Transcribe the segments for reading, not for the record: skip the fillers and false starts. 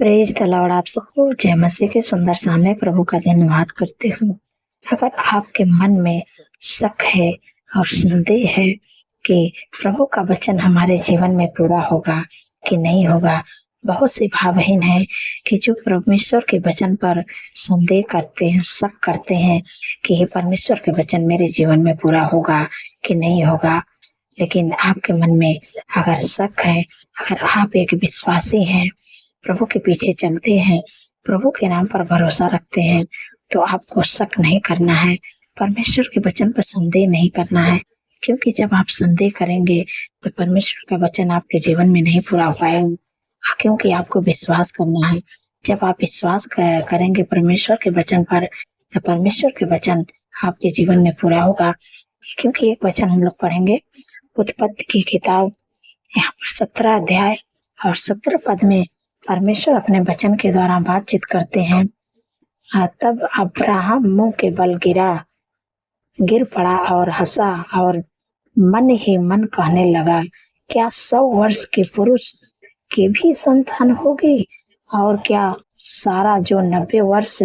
Praise the Lord. आप सबको जय मसीह के सुंदर सामने प्रभु का धन्यवाद करते हूँ। अगर आपके मन में शक है और संदेह है कि प्रभु का वचन हमारे जीवन में पूरा होगा कि नहीं होगा, बहुत से भाई बहन है कि जो परमेश्वर के वचन पर संदेह करते हैं, शक करते हैं कि ये परमेश्वर के वचन मेरे जीवन में पूरा होगा कि नहीं होगा। लेकिन आपके मन में अगर शक है, अगर आप एक विश्वासी हैं, प्रभु के पीछे चलते हैं, प्रभु के नाम पर भरोसा रखते हैं, तो आपको शक नहीं करना है, परमेश्वर के वचन पर संदेह नहीं करना है। क्योंकि जब आप संदेह करेंगे तो परमेश्वर का वचन आपके जीवन में नहीं पूरा हो पाएगा, क्योंकि आपको विश्वास करना है। जब आप विश्वास करेंगे परमेश्वर के वचन पर, तो परमेश्वर के वचन आपके जीवन में पूरा होगा। क्योंकि एक वचन हम लोग पढ़ेंगे उत्पत्ति की किताब, यहाँ पर 17 अध्याय और 17 पद में परमेश्वर अपने वचन के द्वारा बातचीत करते हैं। तब अब्राहम मुंह के बल गिर पड़ा और हंसा और मन ही मन कहने लगा, क्या 100 वर्ष के पुरुष की भी संतान होगी? और क्या सारा जो 90 वर्ष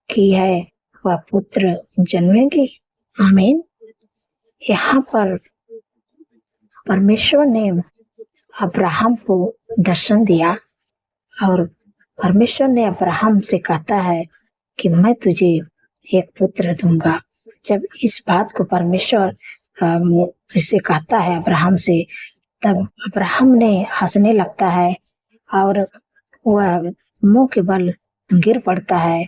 की है वह पुत्र जन्मेगी? आमीन। यहाँ पर परमेश्वर ने अब्राहम को दर्शन दिया और परमेश्वर ने अब्राहम से कहता है कि मैं तुझे एक पुत्र दूंगा। जब इस बात को परमेश्वर इसे कहता है अब्राहम से, तब अब्राहम ने हंसने लगता है और वह मुंह के बल गिर पड़ता है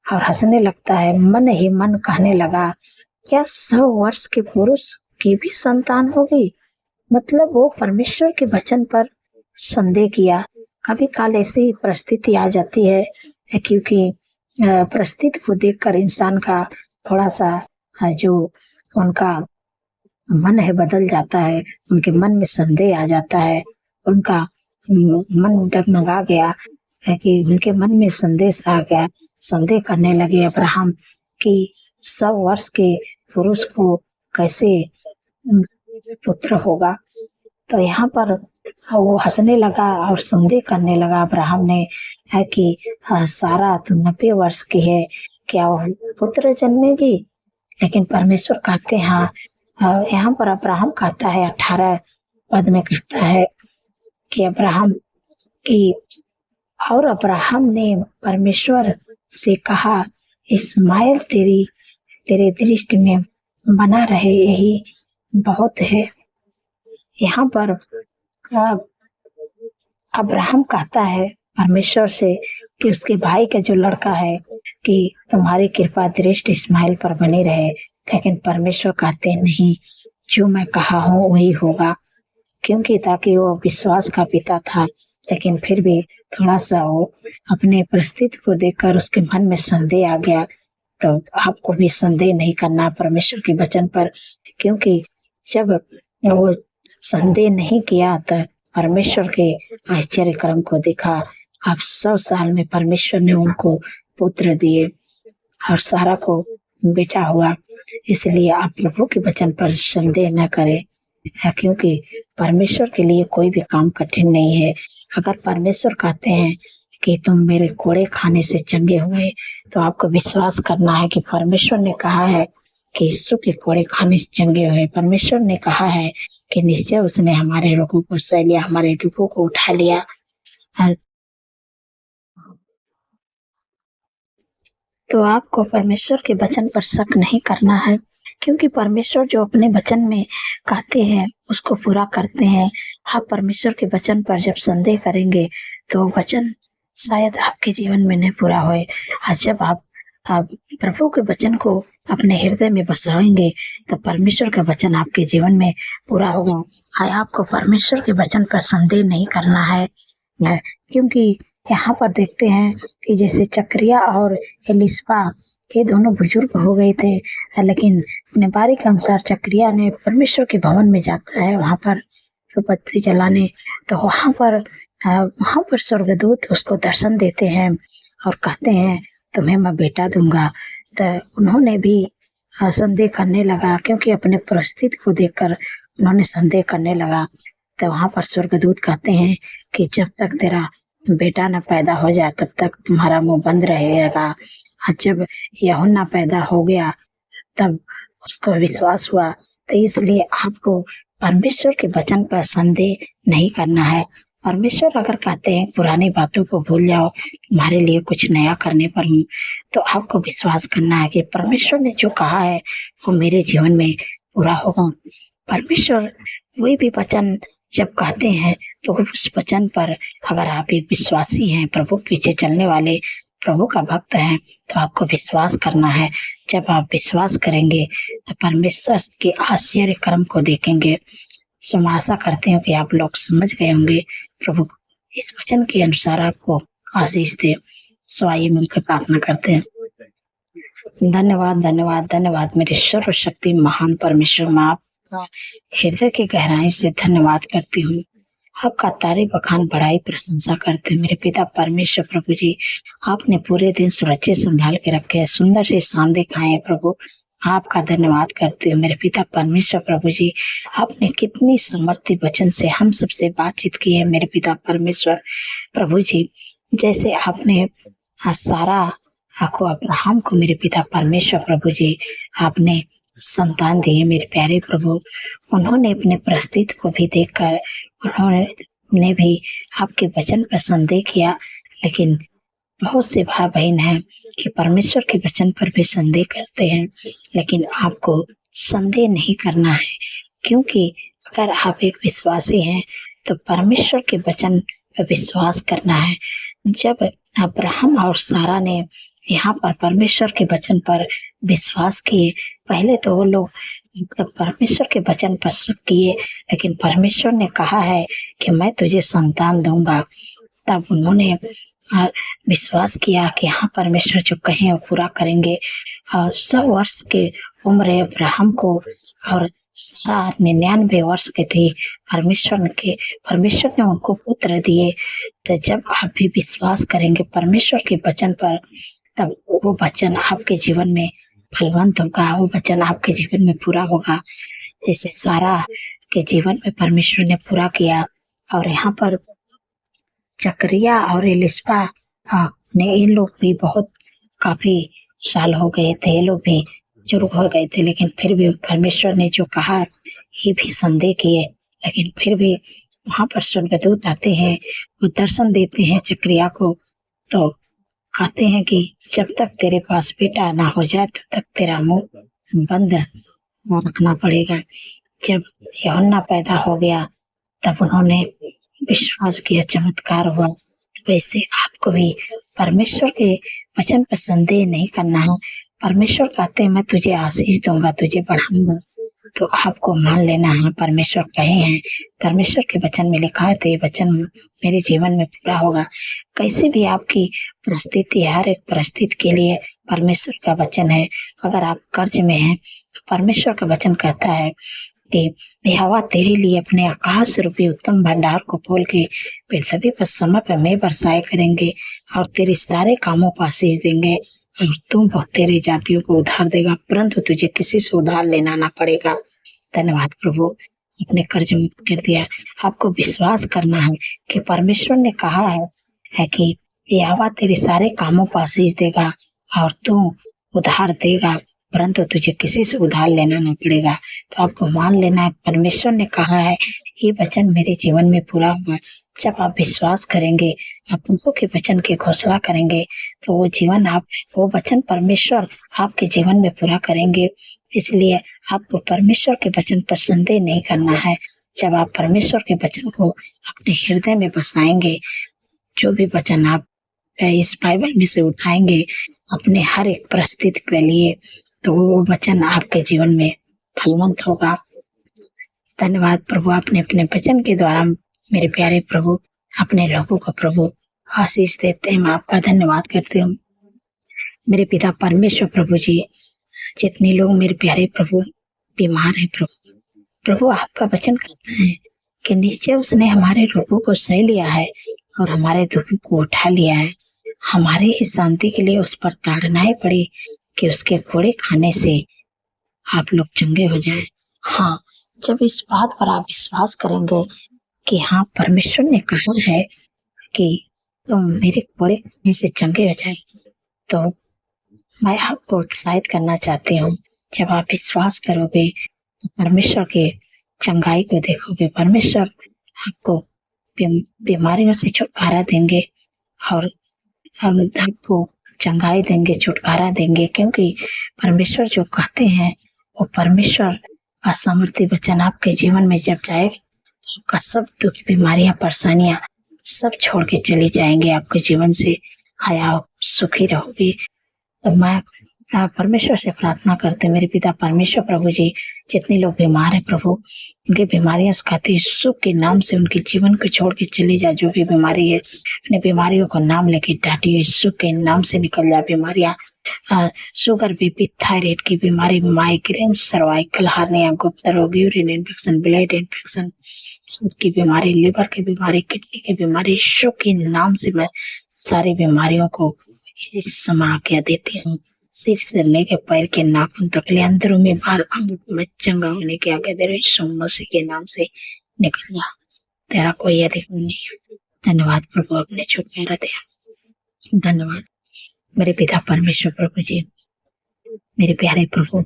और हंसने लगता है। मन ही मन कहने लगा, क्या 100 वर्ष के पुरुष की भी संतान होगी? मतलब वो परमेश्वर के वचन पर संदेह किया। कभी काल ऐसी परिस्थिति आ जाती है क्योंकि परिस्थिति को देखकर इंसान का थोड़ा सा जो उनका मन है बदल जाता है, उनके मन में संदेह आ जाता है, उनका मन डगमगा गया है कि उनके मन में संदेह आ गया, संदेह करने लगे अब्राहम कि 100 वर्ष के पुरुष को कैसे पुत्र होगा। तो यहाँ पर वो हंसने लगा और संदेह करने लगा अब्राहम ने है कि सारा तो 90 वर्ष की है, क्या वो पुत्र जन्मेगी? लेकिन परमेश्वर कहते हैं यहाँ पर अब्राहम कहता है 18 पद में कहता है कि अब्राहम ने परमेश्वर से कहा, इस्माइल तेरे दृष्टि में बना रहे, यही बहुत है। यहाँ पर अब्राहम कहता है परमेश्वर से कि उसके भाई का जो लड़का है कि तुम्हारी कृपा दृष्टि इस्माइल पर बनी रहे। लेकिन परमेश्वर कहते नहीं, जो मैं कहा हूँ वही होगा। क्योंकि ताकि वो विश्वास का पिता था, लेकिन फिर भी थोड़ा सा वो अपने परिस्थिति को देखकर उसके मन में संदेह आ गया। तो आपको भी संदेह नहीं करना परमेश्वर के वचन पर, क्योंकि जब वो संदेह नहीं किया तो परमेश्वर के आश्चर्य कर्म को देखा। अब 100 साल में परमेश्वर ने उनको पुत्र दिए और सारा को बेटा हुआ। इसलिए आप प्रभु के वचन पर संदेह न करें, क्योंकि परमेश्वर के लिए कोई भी काम कठिन नहीं है। अगर परमेश्वर कहते हैं कि तुम मेरे कोड़े खाने से चंगे हुए, तो आपको विश्वास करना है कि परमेश्वर ने कहा है कि यीशु के कोड़े खाने से चंगे हुए। परमेश्वर ने कहा है कि निश्चय उसने हमारे रोगों को सह लिया, हमारे दुखों को उठा लिया। तो आपको परमेश्वर के वचन पर शक नहीं करना है, क्योंकि परमेश्वर जो अपने वचन में कहते हैं उसको पूरा करते हैं। आप परमेश्वर के वचन पर जब संदेह करेंगे तो वचन शायद आपके जीवन में नहीं पूरा होए। और जब आप प्रभु के वचन को अपने हृदय में बसाएंगे तो परमेश्वर का वचन आपके जीवन में पूरा होगा। आपको परमेश्वर के वचन पर संदेह नहीं करना है, क्योंकि यहाँ पर देखते हैं कि जैसे चक्रिया और एलिशबा ये दोनों बुजुर्ग हो गए थे, लेकिन अपने बारी के अनुसार चक्रिया ने परमेश्वर के भवन में जाता है वहाँ पर तो बत्ती जलाने। तो वहाँ पर स्वर्गदूत उसको दर्शन देते हैं और कहते हैं तुम्हें मैं बेटा दूंगा। तो उन्होंने भी संदेह करने लगा, क्योंकि अपने परिस्थिति को देखकर उन्होंने संदेह करने लगा। तो वहाँ पर स्वर्गदूत कहते हैं कि जब तक तेरा बेटा न पैदा हो जाए तब तक तुम्हारा मुंह बंद रहेगा। और जब यूहन्ना पैदा हो गया तब उसको विश्वास हुआ। तो इसलिए आपको परमेश्वर के वचन पर संदेह नहीं करना है। परमेश्वर अगर कहते हैं पुरानी बातों को भूल जाओ, तुम्हारे लिए कुछ नया करने पर हूँ, तो आपको विश्वास करना है कि परमेश्वर ने जो कहा है वो मेरे जीवन में पूरा होगा। परमेश्वर कोई भी वचन जब कहते हैं तो उस वचन पर अगर आप एक विश्वासी हैं, प्रभु पीछे चलने वाले प्रभु का भक्त हैं, तो आपको विश्वास करना है। जब आप विश्वास करेंगे तो परमेश्वर के आश्चर्य कर्म को देखेंगे। सो मैं आशा करती हूँ कि आप लोग समझ गए होंगे। प्रभु इस वचन के अनुसार आपको आशीष दे। सो आइए मिलकर प्रार्थना करते हैं। धन्यवाद धन्यवाद धन्यवाद मेरे सर्वशक्ति महान परमेश्वर, मैं आपका हृदय की गहराई से धन्यवाद करती हूँ। आपका तारीफ बखान बढ़ाई प्रशंसा करते हैं मेरे पिता परमेश्वर। प्रभु जी, आपने पूरे दिन सुरक्षित संभाल के रखे हैं, सुंदर से शाम दिखाए हैं प्रभु। आपका धन्यवाद करते हैं मेरे पिता परमेश्वर। प्रभु जी, आपने कितनी समर्थी वचन से हम सबसे बातचीत की है मेरे पिता परमेश्वर। प्रभु जी, जैसे आपने सारा को अब्राहम को मेरे पिता परमेश्वर प्रभु जी आपने संतान दिए मेरे प्यारे प्रभु। उन्होंने अपने परिस्थिति को भी देखकर उन्होंने भी आपके वचन पर संदेह किया, लेकिन बहुत से भाई बहन हैं कि परमेश्वर के वचन पर भी संदेह करते हैं, लेकिन आपको संदेह नहीं करना है, क्योंकि अगर आप एक विश्वासी हैं तो परमेश्वर के वचन पर विश्वास करना है। जब अब्राहम और सारा ने यहाँ पर परमेश्वर के वचन पर विश्वास किए, पहले तो वो लोग मतलब परमेश्वर के वचन पर शक किए, लेकिन परमेश्वर ने कहा है कि मैं तुझे संतान दूंगा। तब उन्होंने विश्वास किया कि हाँ, परमेश्वर जो कहें वो पूरा करेंगे। 100 वर्ष के उम्र अब्राहम को और सारा 99 वर्ष के थे। परमेश्वर ने उनको पुत्र दिए। तो जब आप भी विश्वास करेंगे परमेश्वर के वचन पर, तब वो वचन आपके जीवन में फलवंत होगा, वो वचन आपके जीवन में पूरा होगा। जैसे सारा के जीवन में परमेश्वर ने पूरा किया। और यहाँ पर जकरिया और एलिशबा ने, इन लोग भी बहुत काफी साल हो गए थे, ये लोग भी बुजुर्ग हो गए थे, लेकिन फिर भी परमेश्वर ने जो कहा ये भी संदेह किए। लेकिन फिर भी वहां पर स्वर्गदूत आते हैं, वो दर्शन देते हैं जकरिया को, तो कहते हैं कि जब तक तेरे पास बेटा ना हो जाए तब तक तेरा मुंह बंद रखना पड़ेगा। जब यूहन्ना पैदा हो गया तब उन्होंने विश्वास किया, चमत्कार हुआ। तो वैसे आपको भी परमेश्वर के वचन पर संदेह नहीं करना है। परमेश्वर कहते हैं मैं तुझे आशीष दूंगा, तुझे बढ़ाऊंगा, तो आपको मान लेना है। परमेश्वर कहे हैं, परमेश्वर के वचन में लिखा है, तो ये वचन मेरे जीवन में पूरा होगा। कैसे भी आपकी परिस्थिति, हर एक परिस्थिति के लिए परमेश्वर का वचन है। अगर आप कर्ज में हैं तो परमेश्वर का वचन कहता है कि यहोवा तेरे लिए अपने आकाश रूपी उत्तम भंडार को खोल के पृथ्वी पर समय पर मेघ बरसाए करेंगे और तेरे सारे कामों को आशीष देंगे और तुम बहुत तेरे जातियों को उधार देगा, परंतु तुझे किसी से उधार लेना ना पड़ेगा। धन्यवाद प्रभु, अपने कर्ज मुक्त कर दिया। आपको विश्वास करना है कि परमेश्वर ने कहा है कि यहोवा तेरे सारे कामों को आशीष देगा और तू उधार देगा, परंतु तुझे किसी से उधार लेना ना पड़ेगा। तो आपको मान लेना है, परमेश्वर ने कहा है ये वचन मेरे जीवन में पूरा होगा। जब आप विश्वास करेंगे, आप प्रभु के वचन की घोषणा करेंगे, तो वो वचन परमेश्वर आपके जीवन में पूरा करेंगे। इसलिए आपको परमेश्वर के वचन पर संदेह नहीं करना है। जब आप परमेश्वर के वचन को अपने हृदय में बसाएंगे, जो भी वचन आप इस बाइबल में से उठाएंगे अपने हर एक परिस्थिति के लिए, तो वो वचन आपके जीवन में फलवंत होगा। धन्यवाद प्रभु, आपने अपने वचन के द्वारा मेरे प्यारे प्रभु अपने लोगों को प्रभु आशीष देते हैं। मैं आपका धन्यवाद करती हूँ मेरे पिता परमेश्वर। प्रभु जी, जितने लोग मेरे प्यारे प्रभु बीमार हैं प्रभु आपका वचन कहता है कि निश्चय उसने हमारे रोगों को सह लिया है और हमारे दुखों को उठा लिया है। हमारे ही शांति के लिए उस पर ताड़नाएं पड़ी कि उसके कोड़े खाने से आप लोग चंगे हो जाए। हाँ, जब इस बात पर आप विश्वास करेंगे कि हाँ, परमेश्वर ने कहा है कि तुम मेरे कोड़े खाने से चंगे हो जाए। तो मैं आपको उत्साहित करना चाहती हूँ, जब आप विश्वास करोगे तो परमेश्वर के चंगाई को देखोगे। परमेश्वर आपको बीमारियों से छुटकारा देंगे और हम आपको चंगाई देंगे, छुटकारा देंगे, क्योंकि परमेश्वर जो कहते हैं वो परमेश्वर का सामर्थ्य वचन आपके जीवन में जब जाएगा तो आपका सब दुख, बीमारियां, परेशानियां सब छोड़ के चली जाएंगे आपके जीवन से। आप सुखी रहोगे। तो मैं परमेश्वर से प्रार्थना करते, मेरे पिता परमेश्वर प्रभु जी, जितने लोग बीमार हैं प्रभु, उनकी बीमारियां खाते यीशु के नाम से उनके जीवन को छोड़ के चले जा। जो भी बीमारी है अपने बीमारियों को नाम लेके डांटिए, यीशु के नाम से निकल जा बीमारियां। शुगर, बीपी, थायराइड की बीमारी, माइग्रेन, सर्वाइकल हार्निया, गुप्त रोग, यूरिन इन्फेक्शन, ब्लड इन्फेक्शन की बीमारी, लिवर की बीमारी, किडनी की बीमारी, यीशु के नाम से मैं सारी बीमारियों को समा के देती हूँ। सिर से लेके पैर के नाखून तक ले अंदरों में बाहर अंग में चंगा होने के आगे दे यीशु मसीह के नाम से निकल जा। तेरा कोई अधिकार नहीं है। धन्यवाद प्रभु, अपने छुटकारा दे। धन्यवाद मेरे पिता परमेश्वर प्रभु जी, मेरे प्यारे प्रभु,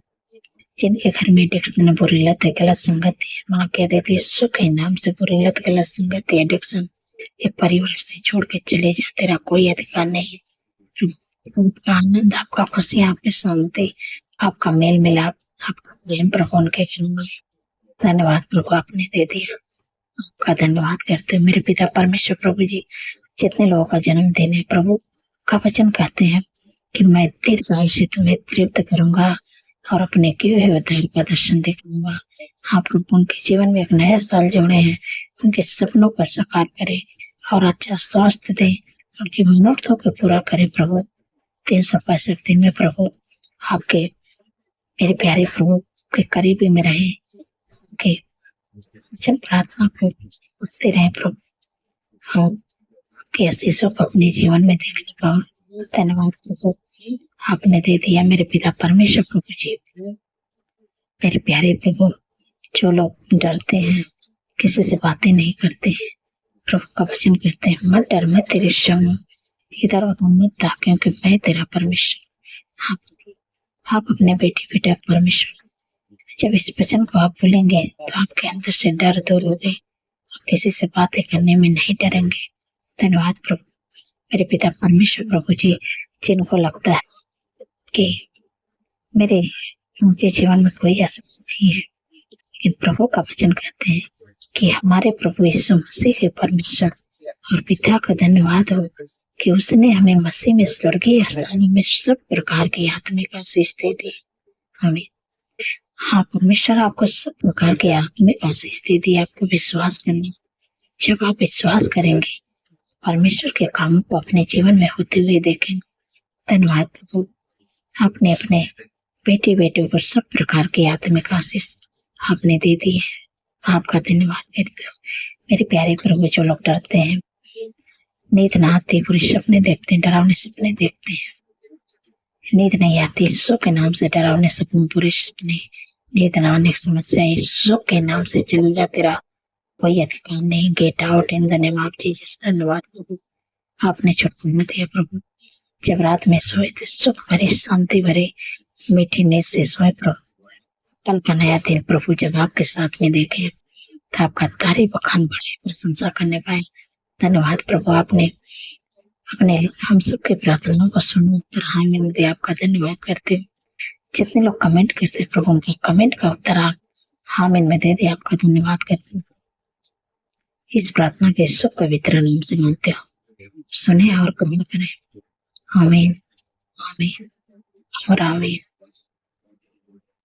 जिनके घर में एडिक्शन, बुरी लत है, गलत संगत है, माँ कह देती है यीशु के नाम से बुरी लत, गलत संगत है, एडिक्शन के परिवार से छोड़ के चले जा। तेरा कोई अधिकार नहीं है। आपका आनंद, आपका खुशी, आपकी शांति, आपका मेल मिलाप, आपका प्रेम प्रभु उनके घर में। धन्यवाद प्रभु, आपने दे दिया। आपका धन्यवाद करते हैं मेरे पिता परमेश्वर प्रभु जी, जितने लोगों का जन्मदिन है प्रभु, का वचन कहते हैं कि मैं दीर्घायु से तुम्हें तृप्त करूंगा और अपने किए हुए उद्धार का दर्शन दिखाऊंगा। हाँ प्रभु, उनके जीवन में एक नया साल जोड़े हैं, उनके सपनों को साकार करे और अच्छा स्वास्थ्य दे, उनकी मनोरथों को पूरा करे प्रभु। 365 दिन में प्रभु आपके मेरे प्यारे प्रभु के करीबी में रहे, के वचन प्रार्थना को करते रहे प्रभु, और आपके आशीषों को अपने जीवन में देखने पाओ। धन्यवाद प्रभु, आपने दे दिया मेरे पिता परमेश्वर प्रभु जी। मेरे प्यारे प्रभु, जो लोग डरते हैं, किसी से बातें नहीं करते हैं, प्रभु का वचन कहते हैं मत डर, मैं तेरे संग हूँ, इधर उधर मत था, क्योंकि मैं तेरा परमेश्वर। आप अपने बेटे बेटा परमेश्वर, जब इस वचन को आप बोलेंगे तो आपके अंदर से डर दूर हो गए, आप किसी से बातें करने में नहीं डरेंगे। धन्यवाद प्रभु, मेरे पिता परमेश्वर प्रभु जी, जिनको लगता है कि मेरे उनके जीवन में कोई आशीष नहीं है, लेकिन प्रभु का वचन कहते हैं कि हमारे प्रभु यीशु मसीह के परमेश्वर और पिता का धन्यवाद हो कि उसने हमें मसीह में स्वर्गीय स्थानों में सब प्रकार की आत्मिक आशीष दे दी। हमें हाँ परमेश्वर आपको सब प्रकार के आत्मिक आशीष दे दी, आपको विश्वास करने। जब आप विश्वास करेंगे परमेश्वर के कामों को अपने जीवन में होते हुए देखेंगे। धन्यवाद प्रभु, आपने अपने बेटे बेटों को सब प्रकार की आत्मिक आशीष आपने दे दी है। आपका धन्यवाद करते हो मेरे प्यारे प्रभु। जो लोग डरते हैं, नींद ना आती, बुरे सपने देखते हैं, डरावने सपने देखते हैं, नींद नहीं आती, यीशु के नाम से डरावने सपने, बुरे सपने, नींद ना आने की समस्या यीशु के नाम से चल जा। तेरा कोई अधिकार नहीं। Get out in the name of Jesus. धन्यवाद प्रभु, आपने छुटकारा दिया प्रभु। जब रात में सोए थे सुख भरे, शांति भरे, मीठी नींद से सोए प्रभु। कल का नया दिन प्रभु जब आपके साथ में देखे तो आपका तारीफ बखान बढ़े, प्रशंसा करने पाए। धन्यवाद प्रभु, आपने अपने हम सबके प्रार्थनाओं को सुनो, उत्तर हाँ में दे। आपका धन्यवाद करते हो। जितने लोग कमेंट करते प्रभु, उनका कमेंट का उत्तर आप हाँ में दे दे। आपका धन्यवाद करते हो। इस प्रार्थना के सब पवित्र नाम से मानते हो, सुने और कबूल करें। आमीन, आमीन और आमीन।